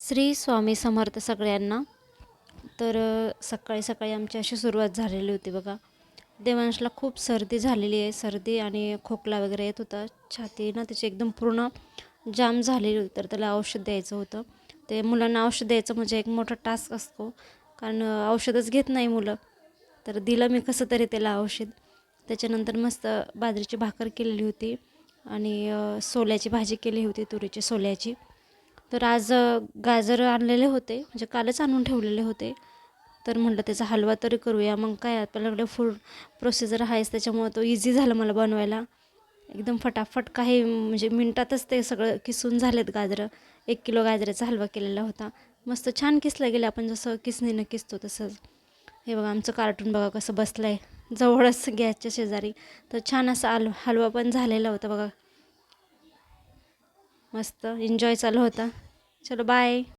श्री स्वामी समर्थ सगळ्यांना. तर सकाळी सकाळी आमची अशी सुरुवात झालेली होती बघा. देवांशला खूप सर्दी झालेली आहे, सर्दी आणि खोकला वगैरे येत होता. छाती ना त्याची एकदम पूर्ण जाम झालेली होती. तर त्याला औषध द्यायचं होतं. ते मुलांना औषध द्यायचं म्हणजे एक मोठा टास्क असतो, कारण औषधच घेत नाही मुलं. तर दिलं मी कसं तरी त्याला औषध. त्याच्यानंतर मस्त बाजरीची भाकर केलेली होती आणि सोल्याची भाजी केली होती, तुरीची सोल्याची. तर आज गाजर आणलेले होते, म्हणजे कालच आणून ठेवलेले होते. तर म्हटलं त्याचा हलवा तरी करूया. मग काय आपल्याकडे फूड प्रोसिजर आहेच, त्याच्यामुळं तो इझी झालं मला बनवायला. एकदम फटाफट काही म्हणजे मिनटातच ते सगळं किसून झालेत गाजरं. 1 किलो गाजराचा हलवा केलेला होता. मस्त छान किसला गेला, आपण जसं किसणीनं किसतो तसंच. हे बघा आमचं कार्टून बघा कसं बसलं आहे जवळच गॅसच्या शेजारी. तर छान असा हलवा पण झालेला होता बघा. मस्त एन्जॉय चालू होता. चलो बाय.